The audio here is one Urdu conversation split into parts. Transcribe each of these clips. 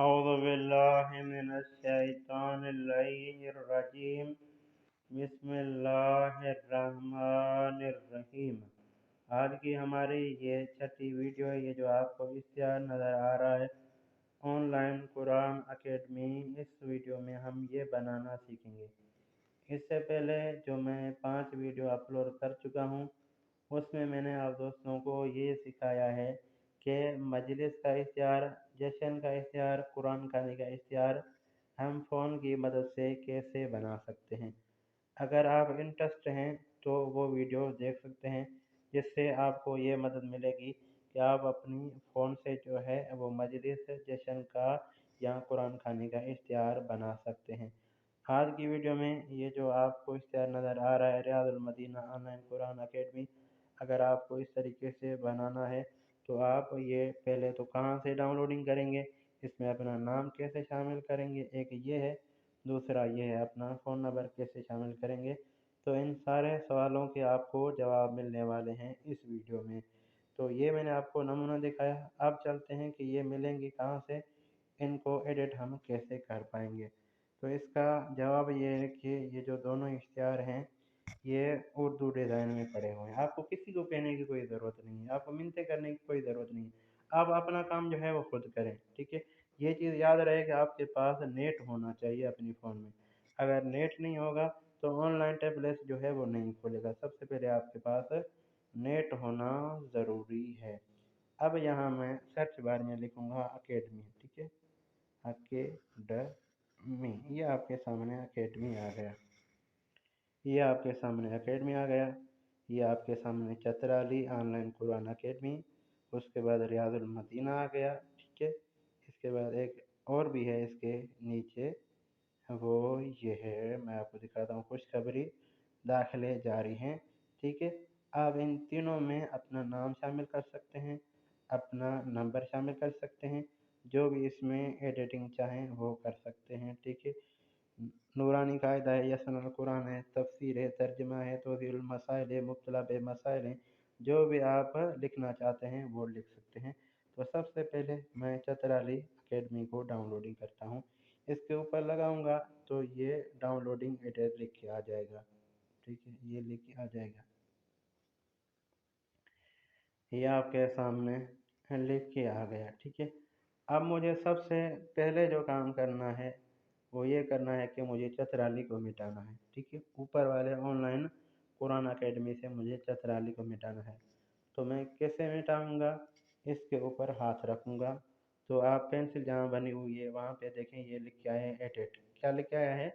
أعوذ بالله من الشيطان اللعين الرجيم بسم اللہ الرحمن الرحیم۔ آج کی ہماری یہ چھٹی ویڈیو ہے۔ یہ جو آپ کو اشتہار نظر آ رہا ہے آن لائن قرآن اکیڈمی، اس ویڈیو میں ہم یہ بنانا سیکھیں گے۔ اس سے پہلے جو میں 5 ویڈیو اپلوڈ کر چکا ہوں اس میں نے آپ دوستوں کو یہ سکھایا ہے کہ مجلس کا اشتہار، جشن کا اشتہار، قرآن خوانی کا اشتہار ہم فون کی مدد سے کیسے بنا سکتے ہیں۔ اگر آپ انٹرسٹ ہیں تو وہ ویڈیو دیکھ سکتے ہیں، جس سے آپ کو یہ مدد ملے گی کہ آپ اپنی فون سے جو ہے وہ مجلس، جشن کا یا قرآن خوانی کا اشتہار بنا سکتے ہیں۔ آج کی ویڈیو میں یہ جو آپ کو اشتہار نظر آ رہا ہے ریاض المدینہ آن لائن قرآن اکیڈمی، اگر آپ کو اس طریقے سے بنانا ہے تو آپ یہ پہلے تو کہاں سے ڈاؤن لوڈنگ کریں گے، اس میں اپنا نام کیسے شامل کریں گے، ایک یہ ہے، دوسرا یہ ہے اپنا فون نمبر کیسے شامل کریں گے۔ تو ان سارے سوالوں کے آپ کو جواب ملنے والے ہیں اس ویڈیو میں۔ تو یہ میں نے آپ کو نمونہ دکھایا، اب چلتے ہیں کہ یہ ملیں گی کہاں سے، ان کو ایڈٹ ہم کیسے کر پائیں گے۔ تو اس کا جواب یہ ہے کہ یہ جو دونوں اشتہار ہیں یہ اردو ڈیزائن میں پڑے ہوئے ہیں۔ آپ کو کسی کو کہنے کی کوئی ضرورت نہیں ہے، آپ کو منتیں کرنے کی کوئی ضرورت نہیں ہے، آپ اپنا کام جو ہے وہ خود کریں، ٹھیک ہے۔ یہ چیز یاد رہے کہ آپ کے پاس نیٹ ہونا چاہیے اپنی فون میں۔ اگر نیٹ نہیں ہوگا تو آن لائن ٹیبلیٹ جو ہے وہ نہیں کھولے گا۔ سب سے پہلے آپ کے پاس نیٹ ہونا ضروری ہے۔ اب یہاں میں سرچ بار میں لکھوں گا اکیڈمی، ٹھیک ہے، اکیڈمی۔ یہ آپ کے سامنے اکیڈمی آ گیا، یہ آپ کے سامنے اکیڈمی آ گیا، یہ آپ کے سامنے Chitrali online Quran academy, اس کے بعد ریاض المدینہ آ گیا، ٹھیک ہے۔ اس کے بعد ایک اور بھی ہے اس کے نیچے، وہ یہ ہے، میں آپ کو دکھاتا ہوں، خوشخبری داخلے جاری ہیں، ٹھیک ہے۔ آپ ان تینوں میں اپنا نام شامل کر سکتے ہیں، اپنا نمبر شامل کر سکتے ہیں، جو بھی اس میں ایڈیٹنگ چاہیں وہ کر سکتے ہیں، ٹھیک ہے۔ نورانی قاعدہ ہے، یسن القرآن ہے، تفسیر ہے، ترجمہ ہے، توضیح المسائل ہے، مبتلا بے مسائل ہیں، جو بھی آپ لکھنا چاہتے ہیں وہ لکھ سکتے ہیں۔ تو سب سے پہلے میں چترالی اکیڈمی کو ڈاؤن لوڈنگ کرتا ہوں، اس کے اوپر لگاؤں گا تو یہ ڈاؤن لوڈنگ ایڈریس لکھ کے آ جائے گا، ٹھیک ہے، یہ لکھ کے آ جائے گا، یہ آپ کے سامنے لکھ کے آ گیا، ٹھیک ہے۔ اب مجھے سب سے پہلے جو کام کرنا ہے وہ یہ کرنا ہے کہ مجھے چترالی کو مٹانا ہے، ٹھیک ہے۔ اوپر والے آن لائن قرآن اکیڈمی سے مجھے چترالی کو مٹانا ہے، تو میں کیسے مٹاؤں گا، اس کے اوپر ہاتھ رکھوں گا تو آپ پینسل جہاں بنی ہوئی ہے وہاں پہ دیکھیں یہ لکھ کے آیا ہے ایڈٹ، کیا لکھ کے آیا ہے،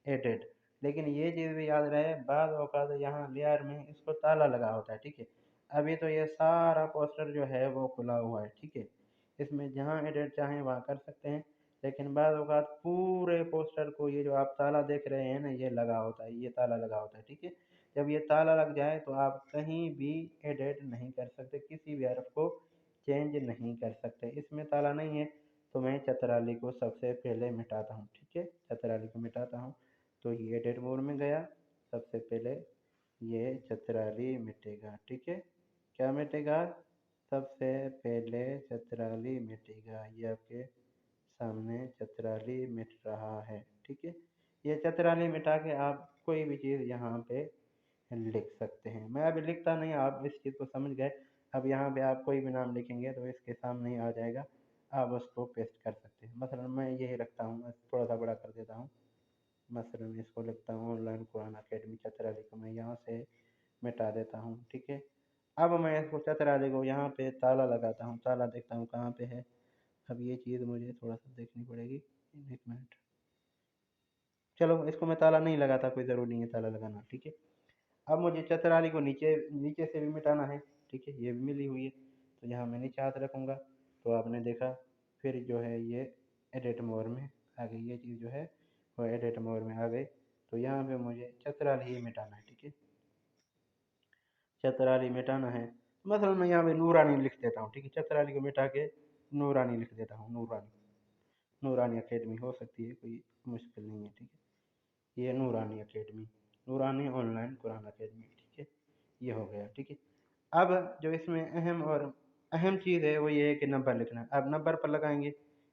ایڈٹ۔ لیکن یہ چیز بھی یاد رہے، بعض اوقات یہاں لیئر میں اس کو تالا لگا ہوتا ہے، ٹھیک ہے۔ ابھی تو یہ سارا پوسٹر جو ہے وہ کھلا ہوا ہے، ٹھیک ہے، اس میں جہاں ایڈٹ چاہیں وہاں کر سکتے ہیں، لیکن بعض اوقات پورے پوسٹر کو یہ جو آپ تالا دیکھ رہے ہیں نا یہ لگا ہوتا ہے، یہ تالا لگا ہوتا ہے، ٹھیک ہے۔ جب یہ تالا لگ جائے تو آپ کہیں بھی ایڈٹ نہیں کر سکتے، کسی بھی حرف کو چینج نہیں کر سکتے، اس میں تالا نہیں ہے۔ تو میں چترالی کو سب سے پہلے مٹاتا ہوں، ٹھیک ہے، چترالی کو مٹاتا ہوں تو یہ ایڈٹ مور میں گیا، سب سے پہلے یہ چترالی مٹے گا، ٹھیک ہے۔ کیا مٹے گا، سب سے پہلے چترالی مٹے گا، یہ آپ کے سامنے چترالی مٹ رہا ہے، ٹھیک ہے۔ یہ چترالی مٹا کے آپ کوئی بھی چیز یہاں پہ لکھ سکتے ہیں، میں ابھی لکھتا نہیں، آپ اس چیز کو سمجھ گئے۔ اب یہاں پہ آپ کوئی بھی نام لکھیں گے تو اس کے سامنے ہی آ جائے گا، آپ اس کو پیسٹ کر سکتے ہیں۔ مثلا میں یہی رکھتا ہوں، تھوڑا سا بڑا کر دیتا ہوں، مثلا اس کو لکھتا ہوں on line Quran academy Chitrali کو میں یہاں سے مٹا دیتا ہوں، ٹھیک ہے۔ اب میں اس کو چترالی کو یہاں پہ تالا لگاتا ہوں، تالا دیکھتا ہوں کہاں پہ ہے، اب یہ چیز مجھے تھوڑا سا دیکھنی پڑے گی، ایک منٹ، چلو اس کو میں تالا نہیں لگاتا، کوئی ضرور نہیں ہے تالا لگانا، ٹھیک ہے۔ اب مجھے چترالی کو نیچے سے بھی مٹانا ہے، ٹھیک ہے، یہ بھی ملی ہوئی ہے تو یہاں میں نیچے ہاتھ رکھوں گا تو آپ نے دیکھا، پھر جو ہے یہ ایڈٹ مور میں آ گئی، یہ چیز جو ہے وہ ایڈٹ مور میں آ گئی، تو یہاں پہ مجھے چترالی ہی مٹانا ہے، ٹھیک ہے، چترالی مٹانا ہے۔ مثلا میں یہاں پہ نورانی لکھ دیتا ہوں، ٹھیک ہے، چترالی کو مٹا کے نورانی لکھ دیتا ہوں، نورانی اکیڈمی ہو سکتی ہے، کوئی مشکل نہیں ہے، ٹھیک ہے، یہ نورانی academy, Noorani on line Quran academy, ٹھیک ہے، یہ ہو گیا، ٹھیک ہے۔ اب جو اس میں اہم چیز ہے وہ یہ ہے کہ نمبر لکھنا ہے، اب نمبر پر لگائیں گے،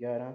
11,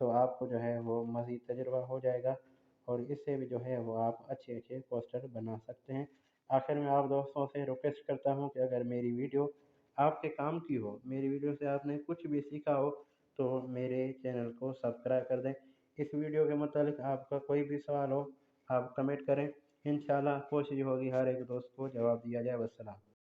تو آپ کو جو ہے وہ مزید تجربہ ہو جائے گا، اور اس سے بھی جو ہے وہ آپ اچھے اچھے پوسٹر بنا سکتے ہیں۔ آخر میں آپ دوستوں سے ریکویسٹ کرتا ہوں کہ اگر میری ویڈیو آپ کے کام کی ہو، میری ویڈیو سے آپ نے کچھ بھی سیکھا ہو، تو میرے چینل کو سبسکرائب کر دیں۔ اس ویڈیو کے متعلق آپ کا کوئی بھی سوال ہو، آپ کمنٹ کریں، انشاءاللہ کوشش ہوگی ہر ایک دوست کو جواب دیا جائے۔ والسلام۔